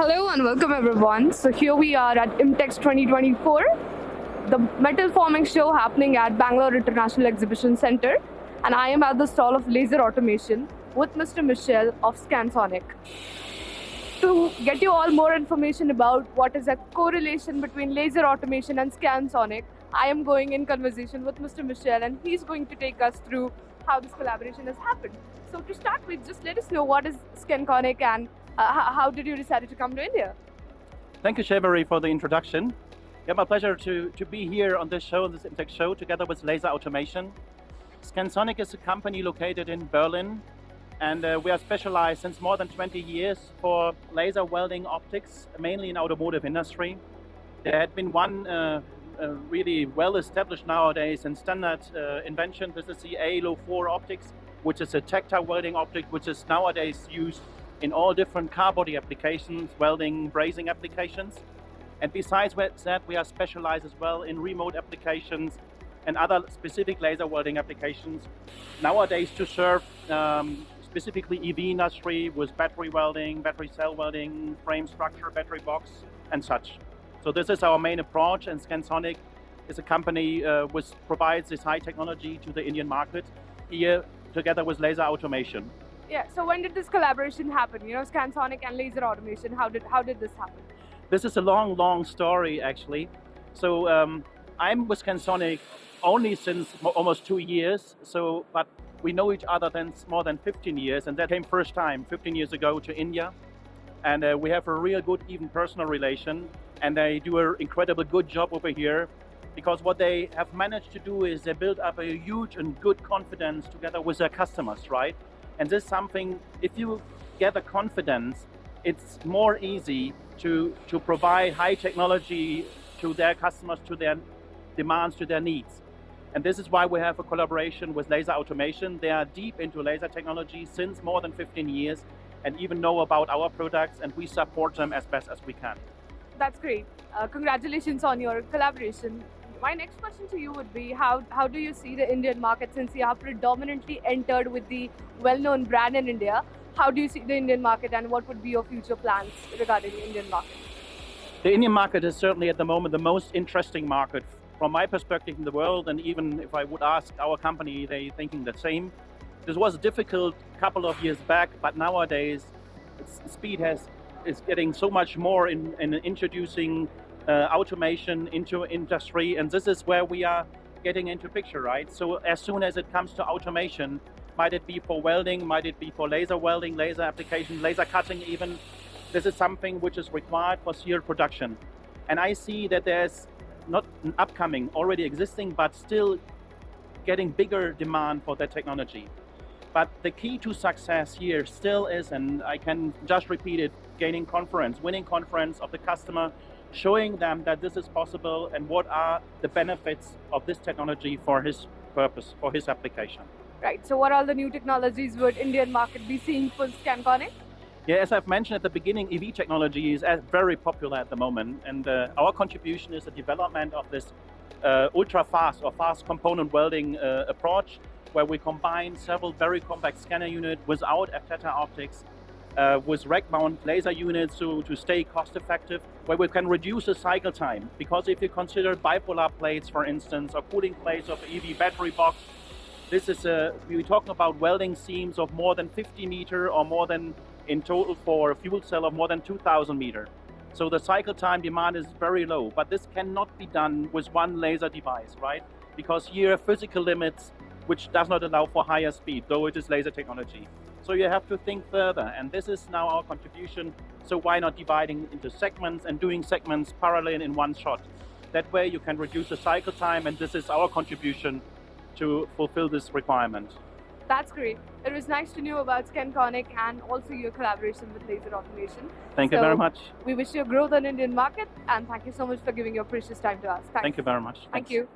Hello and welcome everyone. So here we are at IMTEX 2024, the metal forming show happening at Bangalore International Exhibition Center, and I am at the stall of laser automation with Mr. Michel of Scansonic. To get you all more information about what is a correlation between laser automation and Scansonic, I am going in conversation with Mr. Michel, and he's going to take us through how this collaboration has happened. So to start with, just let us know what is Scansonic and how did you decide to come to India? Thank you, Shebari, for the introduction. Yeah, my pleasure to be here on this show, this IMTEX show, together with Laser Automation. Scansonic is a company located in Berlin, and we are specialized since more than 20 years for laser welding optics, mainly in automotive industry. There had been one really well established nowadays and standard invention. This is the ALO4 Optics, which is a tactile welding optic, which is nowadays used in all different car body applications, welding, brazing applications. And besides that, we are specialized as well in remote applications and other specific laser welding applications. Nowadays to serve specifically EV industry with battery welding, battery cell welding, frame structure, battery box, and such. So this is our main approach, and Scansonic is a company which provides this high technology to the Indian market here together with laser automation. Yeah, so when did this collaboration happen? You know, Scansonic and laser automation, how did this happen? This is a long story actually. So I'm with Scansonic only since almost 2 years, but we know each other since more than 15 years, and that came first time 15 years ago to India. And we have a real good, even personal relation, and they do an incredible good job over here, because what they have managed to do is they build up a huge and good confidence together with their customers, right? And this is something, if you get the confidence, it's more easy to provide high technology to their customers, to their demands, to their needs. And this is why we have a collaboration with Laser Automation. They are deep into laser technology since more than 15 years and even know about our products, and we support them as best as we can. That's great. Congratulations on your collaboration. My next question to you would be, how do you see the Indian market, since you have predominantly entered with the well-known brand in India? How do you see the Indian market, and what would be your future plans regarding the Indian market? The Indian market is certainly at the moment the most interesting market from my perspective in the world, and even if I would ask our company, they're thinking the same. This was a difficult couple of years back, but nowadays speed is getting so much more in introducing automation into industry, and this is where we are getting into picture, right? So as soon as it comes to automation, might it be for welding, might it be for laser welding, laser application, laser cutting even, this is something which is required for serial production. And I see that there's not an upcoming, already existing, but still getting bigger demand for that technology. But the key to success here still is, and I can just repeat it, gaining confidence, winning confidence of the customer, showing them that this is possible and what are the benefits of this technology for his purpose, for his application. Right, so what are the new technologies would Indian market be seeing for Scansonic? Yeah, as I've mentioned at the beginning, EV technology is very popular at the moment, and our contribution is the development of this ultra-fast or fast component welding approach, where we combine several very compact scanner units without f-theta optics, with rack mount laser units to stay cost effective, where we can reduce the cycle time. Because if you consider bipolar plates, for instance, or cooling plates of EV battery box, this is we're talking about welding seams of more than 50 meters or more than in total for a fuel cell of more than 2,000 meters. So the cycle time demand is very low, but this cannot be done with one laser device, right? Because here are physical limits which does not allow for higher speed, though it is laser technology. So you have to think further, and this is now our contribution. So why not dividing into segments and doing segments parallel in one shot? That way you can reduce the cycle time, and this is our contribution to fulfill this requirement. That's great. It was nice to know about Scansonic and also your collaboration with laser automation. Thank you very much. We wish you growth on Indian market, and thank you so much for giving your precious time to us. Thanks. Thank you very much. Thank you.